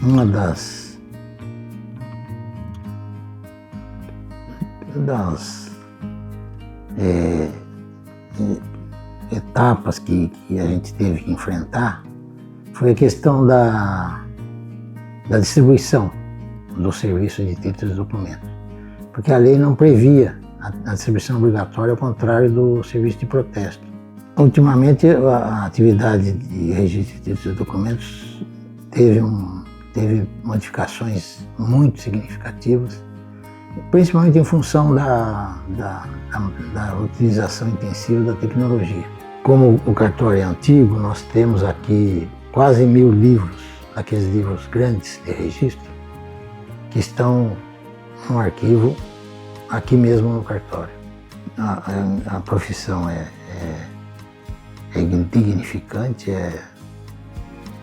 Uma das etapas que a gente teve que enfrentar foi a questão da distribuição do serviço de títulos e documentos, porque a lei não previa a distribuição obrigatória, ao contrário do serviço de protesto. Ultimamente, a atividade de registro de títulos e documentos teve modificações muito significativas, principalmente em função da utilização intensiva da tecnologia. Como o cartório é antigo, nós temos aqui quase 1000 livros, aqueles livros grandes de registro, que estão no arquivo aqui mesmo no cartório. A profissão é dignificante, é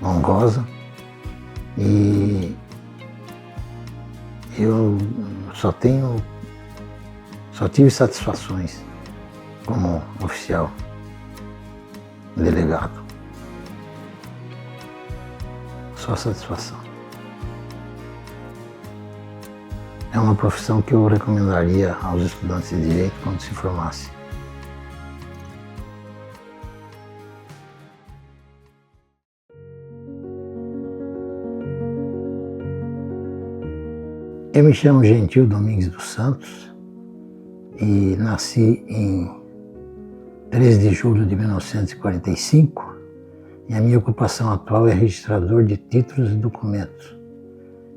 honrosa, e eu só tive satisfações como oficial delegado. Só satisfação. É uma profissão que eu recomendaria aos estudantes de Direito quando se formassem. Eu me chamo Gentil Domingues dos Santos e nasci em 13 de julho de 1945 e a minha ocupação atual é registrador de títulos e documentos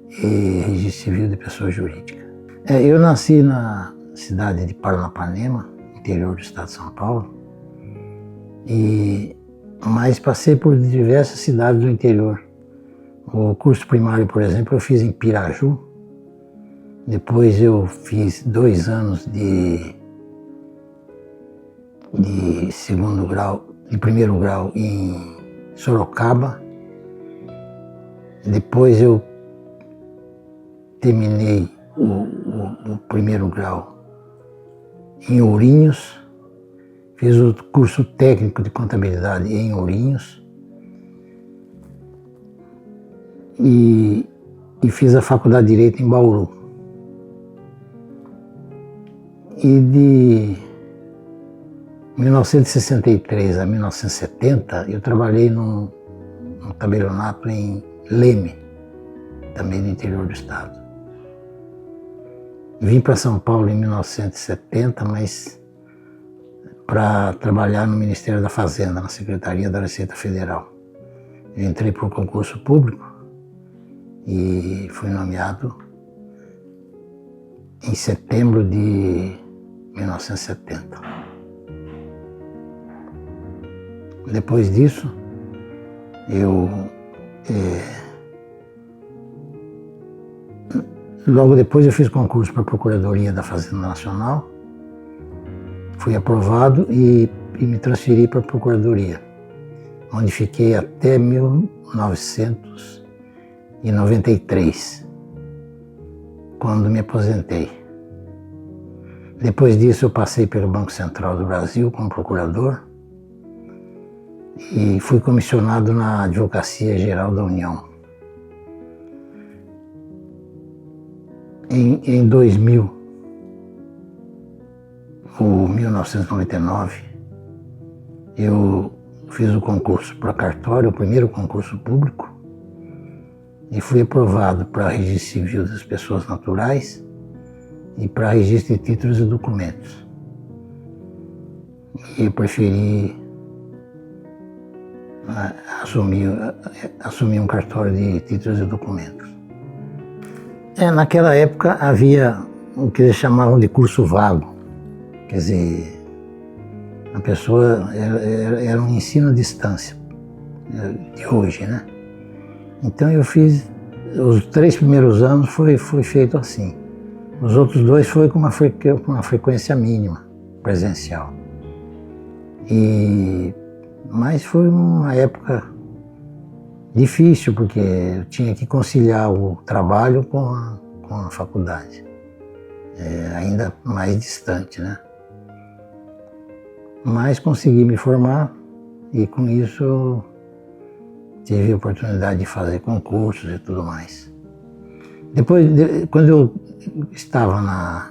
e registro civil de pessoa jurídica. Eu nasci na cidade de Paranapanema, interior do estado de São Paulo, mas passei por diversas cidades do interior. O curso primário, por exemplo, eu fiz em Piraju. Depois eu fiz 2 anos de primeiro grau em Sorocaba. Depois eu terminei o primeiro grau em Ourinhos. Fiz o curso técnico de contabilidade em Ourinhos. E fiz a faculdade de Direito em Bauru. E de 1963 a 1970 eu trabalhei num tabelionato em Leme, também no interior do estado. Vim para São Paulo em 1970, mas para trabalhar no Ministério da Fazenda, na Secretaria da Receita Federal. Eu entrei por concurso público e fui nomeado em setembro de 1970. Depois disso, logo depois eu fiz concurso para a Procuradoria da Fazenda Nacional, fui aprovado e me transferi para a Procuradoria, onde fiquei até 1993, quando me aposentei. Depois disso eu passei pelo Banco Central do Brasil como procurador e fui comissionado na Advocacia Geral da União. Em 2000, ou 1999, eu fiz o concurso para cartório, o primeiro concurso público, e fui aprovado para registro civil das pessoas naturais e para registro de títulos e documentos. E eu preferi assumir um cartório de títulos e documentos. Naquela época havia o que eles chamavam de curso vago, quer dizer, a pessoa era um ensino à distância de hoje, né? Então eu fiz, os 3 primeiros anos foi feito assim. Os outros 2 foi com uma frequência mínima, presencial. Mas foi uma época difícil, porque eu tinha que conciliar o trabalho com a faculdade. Ainda mais distante, né? Mas consegui me formar e com isso tive a oportunidade de fazer concursos e tudo mais. Depois, quando eu estava na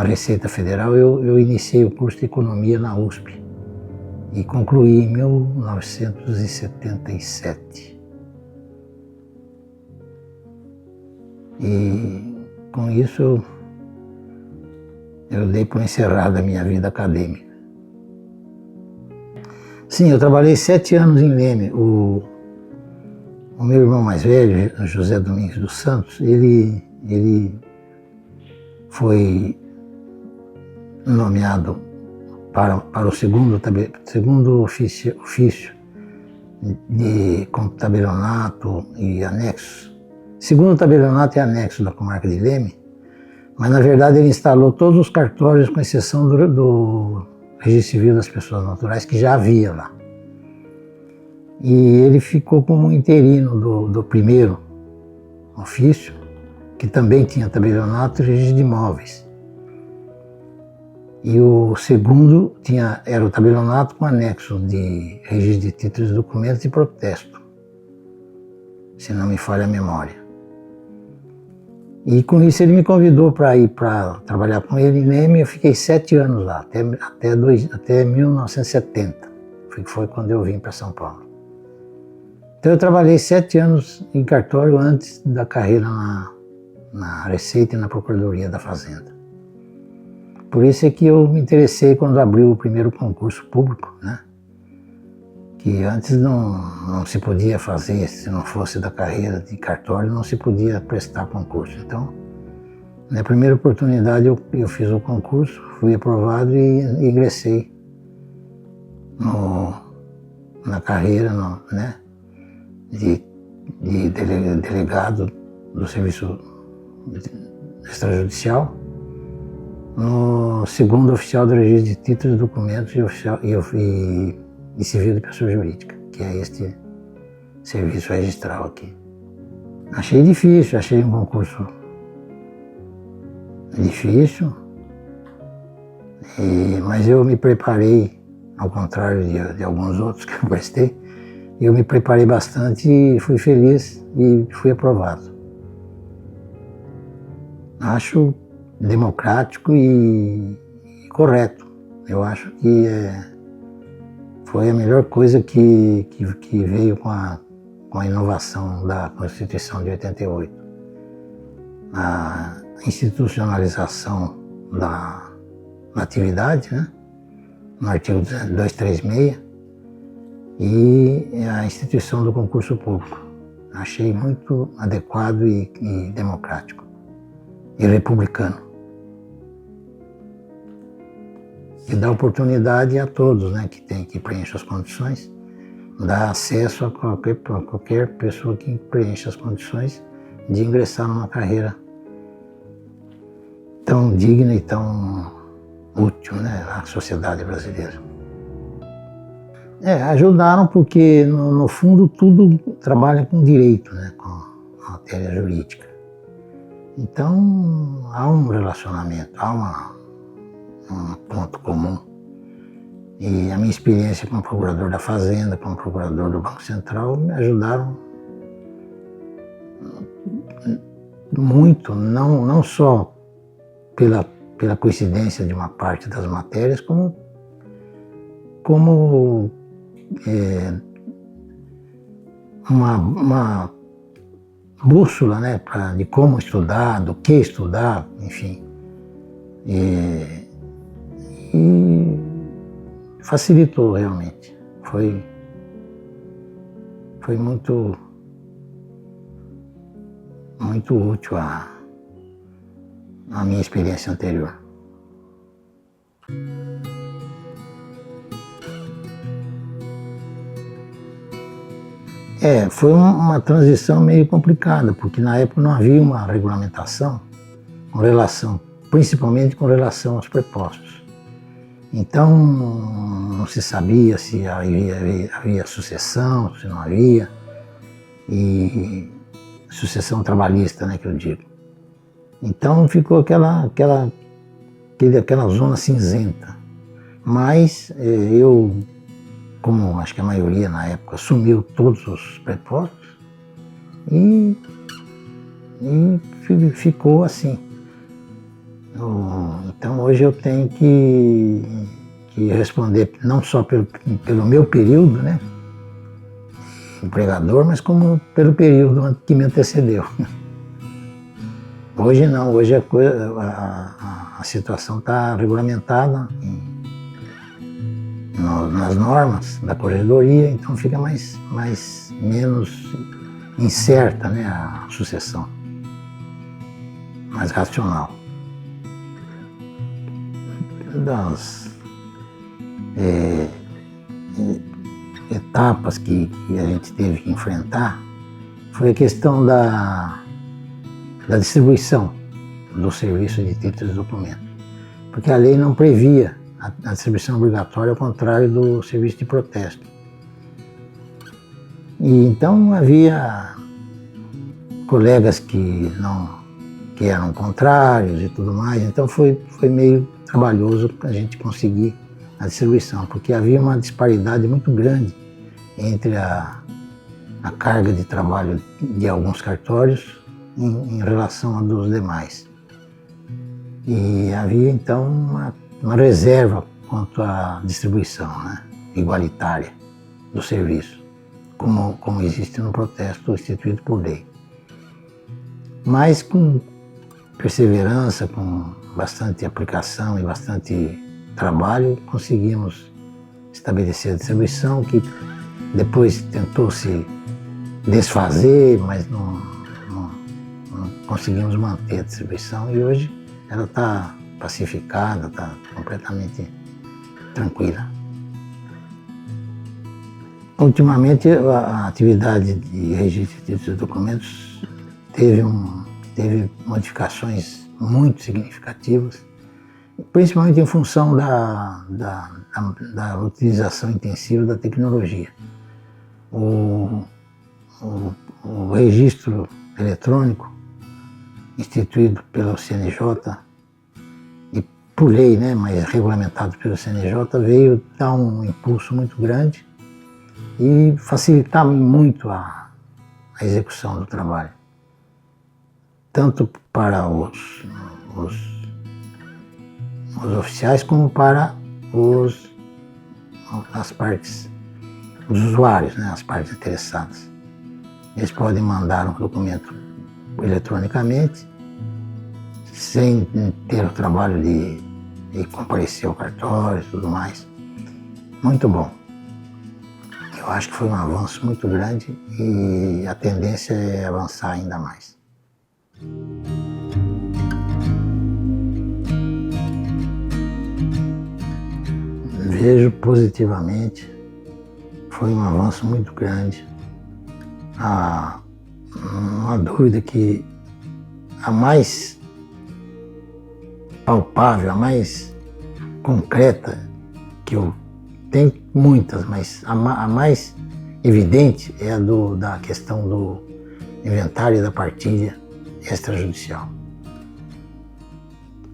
Receita Federal, eu iniciei o curso de Economia na USP e concluí em 1977. E com isso eu dei por encerrada a minha vida acadêmica. Sim, eu trabalhei 7 anos em Leme. O meu irmão mais velho, José Domingos dos Santos, ele foi nomeado para o segundo ofício com tabelionato e anexos. Segundo tabelionato e anexo da comarca de Leme, mas na verdade ele instalou todos os cartórios, com exceção do Registro Civil das Pessoas Naturais, que já havia lá. E ele ficou como interino do primeiro ofício, que também tinha tabelionato e registro de imóveis. E o segundo era o tabelionato com anexo de registro de títulos, documentos e protesto, se não me falha a memória. E com isso ele me convidou para ir para trabalhar com ele em Leme. Eu fiquei 7 anos lá, até 1970, foi quando eu vim para São Paulo. Então eu trabalhei 7 anos em cartório antes da carreira na Receita e na Procuradoria da Fazenda. Por isso é que eu me interessei quando abriu o primeiro concurso público, né? Que antes não se podia fazer, se não fosse da carreira de cartório, não se podia prestar concurso. Então, na primeira oportunidade eu fiz o concurso, fui aprovado e ingressei na carreira, né, de delegado do Serviço Extrajudicial, no segundo oficial do Registro de Títulos, Documentos e Civil de Pessoa Jurídica, que é este serviço registral aqui. Achei difícil, achei um concurso difícil, mas eu me preparei, ao contrário de alguns outros que eu prestei, eu me preparei bastante e fui feliz e fui aprovado. Acho democrático e correto. Eu acho que foi a melhor coisa que veio com a inovação da Constituição de 88. A institucionalização da atividade, né, no artigo 236, e a instituição do concurso público. Achei muito adequado e democrático e republicano. E dá oportunidade a todos, né, que preenchem as condições, dá acesso a qualquer pessoa que preencha as condições de ingressar numa carreira tão digna e tão útil, né, à sociedade brasileira. Ajudaram porque, no fundo, tudo trabalha com direito, né, com matéria jurídica. Então, há um relacionamento, há um ponto comum. E a minha experiência como procurador da Fazenda, como procurador do Banco Central, me ajudaram muito, não só pela coincidência de uma parte das matérias, como uma bússola, né, de como estudar, do que estudar, enfim. E facilitou realmente. Foi muito útil a minha experiência anterior. Foi uma transição meio complicada, porque na época não havia uma regulamentação principalmente com relação aos prepostos. Então, não se sabia se havia sucessão, se não havia, e sucessão trabalhista, né, que eu digo. Então ficou aquela zona cinzenta. Mas eu como acho que a maioria na época, sumiu todos os prepostos e ficou assim. Então hoje eu tenho que responder não só pelo meu período, né, empregador, mas como pelo período que me antecedeu. Hoje não, hoje a situação está regulamentada nas normas da corregedoria, então fica menos incerta, né, a sucessão, mais racional. Das etapas que a gente teve que enfrentar foi a questão da distribuição do serviço de títulos e documentos, porque a lei não previa a distribuição obrigatória, ao contrário do serviço de protesto. E então havia colegas que eram contrários e tudo mais, então foi meio trabalhoso a gente conseguir a distribuição, porque havia uma disparidade muito grande entre a carga de trabalho de alguns cartórios em relação a dos demais. E havia então uma reserva quanto à distribuição, né, igualitária do serviço, como existe no protesto instituído por lei. Mas com perseverança, com bastante aplicação e bastante trabalho, conseguimos estabelecer a distribuição, que depois tentou se desfazer, mas não conseguimos manter a distribuição, e hoje ela está pacificada, está completamente tranquila. Ultimamente a atividade de registro de títulos e documentos teve modificações muito significativas, principalmente em função da utilização intensiva da tecnologia. O registro eletrônico instituído pelo CNJ e por lei, né, mas regulamentado pelo CNJ, veio dar um impulso muito grande e facilitar muito a execução do trabalho, tanto para os oficiais como para as partes, os usuários, né, as partes interessadas. Eles podem mandar um documento eletronicamente, sem ter o trabalho de comparecer ao cartório e tudo mais. Muito bom. Eu acho que foi um avanço muito grande e a tendência é avançar ainda mais. Vejo positivamente, foi um avanço muito grande. Não há dúvida que a mais palpável, a mais concreta, que eu tenho muitas, mas a mais evidente é da questão do inventário e da partilha extrajudicial.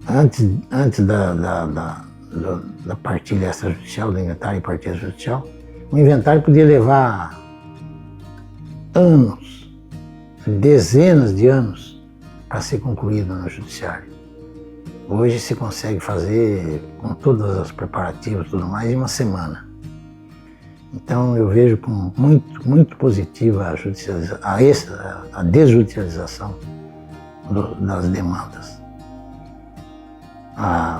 Antes da partilha extrajudicial, do inventário e partilha extrajudicial, o inventário podia levar anos, dezenas de anos, para ser concluído no judiciário. Hoje se consegue fazer, com todos os preparativos e tudo mais, em uma semana. Então eu vejo com muito positiva a desjudicialização das demandas.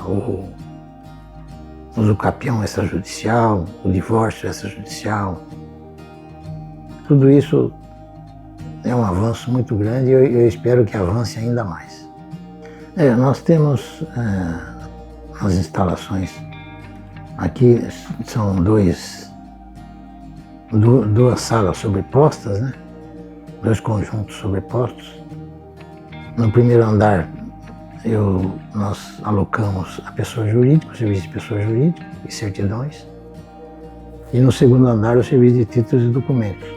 O usucapião extrajudicial, o divórcio extrajudicial, tudo isso é um avanço muito grande e eu espero que avance ainda mais. Nós temos as instalações aqui, são duas salas sobrepostas, né? Dois conjuntos sobrepostos. No primeiro andar nós alocamos a pessoa jurídica, o serviço de pessoa jurídica e certidões, e no segundo andar o serviço de títulos e documentos.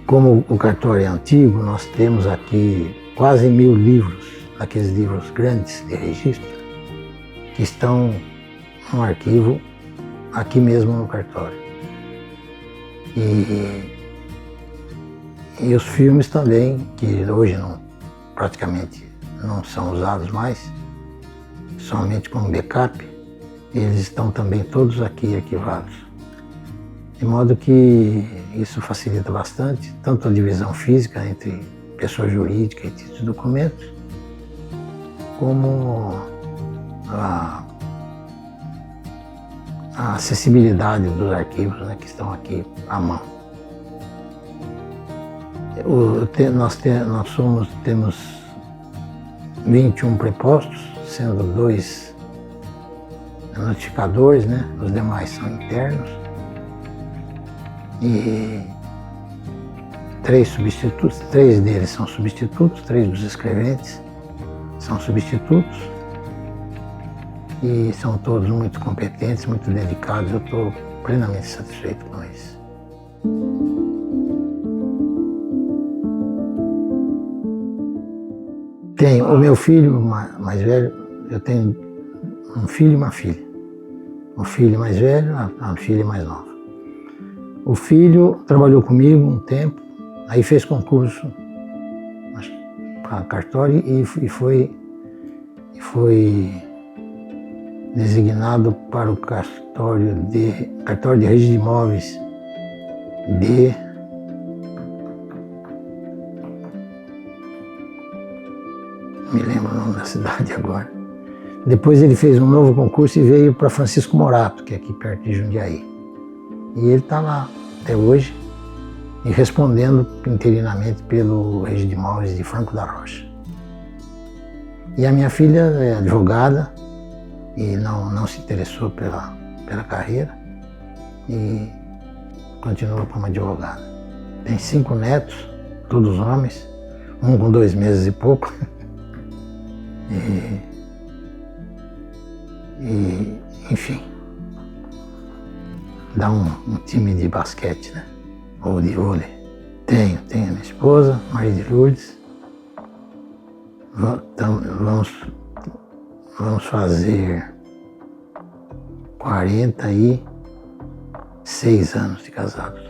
Como o cartório é antigo, nós temos aqui quase 1000 livros, aqueles livros grandes de registro, que estão no arquivo aqui mesmo no cartório. E os filmes também, que hoje praticamente não são usados mais, somente como backup, eles estão também todos aqui arquivados. De modo que isso facilita bastante, tanto a divisão física entre pessoa jurídica e títulos de documentos, como a acessibilidade dos arquivos, né, que estão aqui à mão. Temos 21 prepostos, sendo 2 notificadores, né, os demais são internos, e 3 substitutos, 3 deles são substitutos, 3 dos escreventes são substitutos, e são todos muito competentes, muito dedicados. Eu estou plenamente satisfeito com isso. Tenho o meu filho mais velho, eu tenho um filho e uma filha. O filho mais velho, a filha mais nova. O filho trabalhou comigo um tempo, aí fez concurso para cartório e foi designado para o cartório de registro de imóveis me lembro o nome da cidade agora. Depois ele fez um novo concurso e veio para Francisco Morato, que é aqui perto de Jundiaí. E ele está lá até hoje e respondendo interinamente pelo registro de imóveis de Franco da Rocha. E a minha filha é advogada e não se interessou pela carreira e continua como advogada. Tem 5 netos, todos homens, um com 2 meses e pouco. Enfim, dá um time de basquete, né? Ou de vôlei. Tenho a minha esposa, Maria de Lourdes. Vamos fazer 46 anos de casados.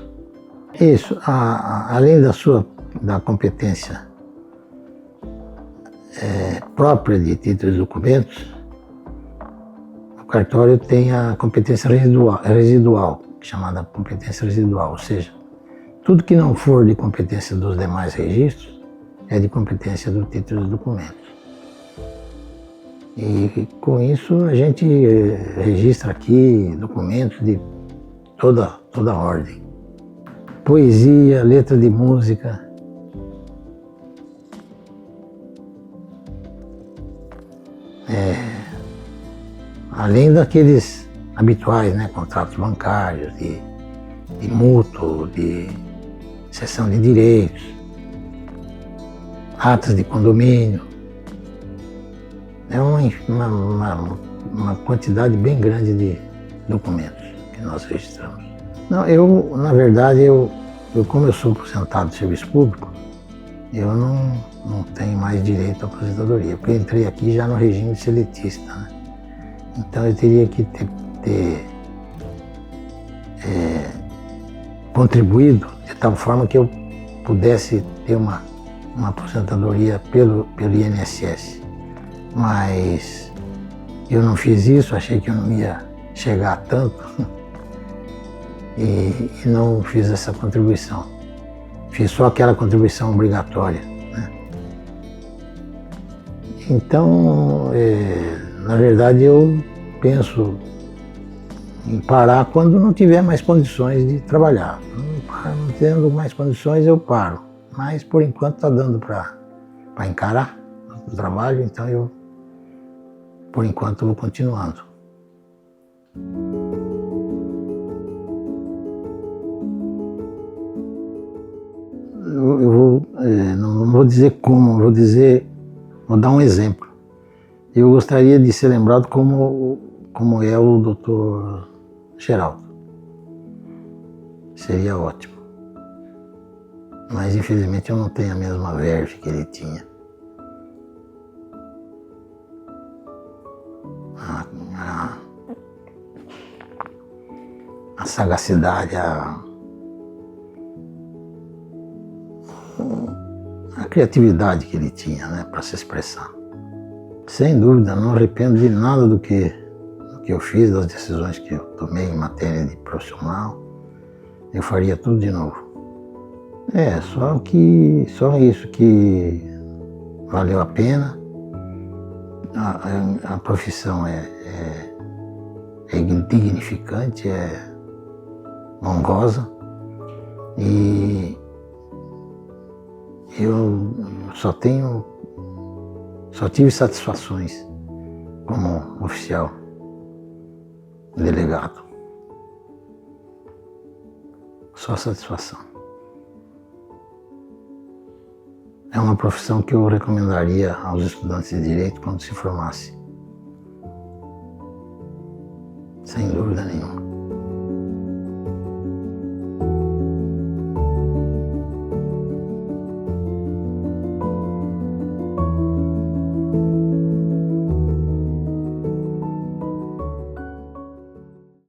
Isso, além da competência própria de títulos e documentos, o cartório tem a competência residual, chamada competência residual, ou seja, tudo que não for de competência dos demais registros é de competência do título e documentos. E com isso a gente registra aqui documentos de toda ordem. Poesia, letra de música, além daqueles habituais, né, contratos bancários, de mútuo, de cessão de direitos, atas de condomínio. É uma quantidade bem grande de documentos que nós registramos. Não, na verdade, como eu sou aposentado de serviço público, eu não tenho mais direito à aposentadoria, porque eu entrei aqui já no regime seletista, né? Então eu teria que ter contribuído de tal forma que eu pudesse ter uma aposentadoria pelo INSS. Mas eu não fiz isso, achei que eu não ia chegar a tanto e não fiz essa contribuição. Fiz só aquela contribuição obrigatória, né? Então, na verdade, eu penso em parar quando não tiver mais condições de trabalhar. Não tendo mais condições, eu paro. Mas, por enquanto, está dando para encarar o trabalho, então eu, por enquanto, vou continuando. Não vou dizer como, vou dar um exemplo. Eu gostaria de ser lembrado como é o Dr. Geraldo. Seria ótimo. Mas infelizmente eu não tenho a mesma verve que ele tinha. sagacidade, a criatividade que ele tinha, né, para se expressar. Sem dúvida, não arrependo de nada do que eu fiz, das decisões que eu tomei em matéria de profissional. Eu faria tudo de novo. Só isso que valeu a pena. A profissão é dignificante, é honrosa, e eu só tive satisfações como oficial delegado. Só satisfação. É uma profissão que eu recomendaria aos estudantes de direito quando se formassem. Sem dúvida nenhuma.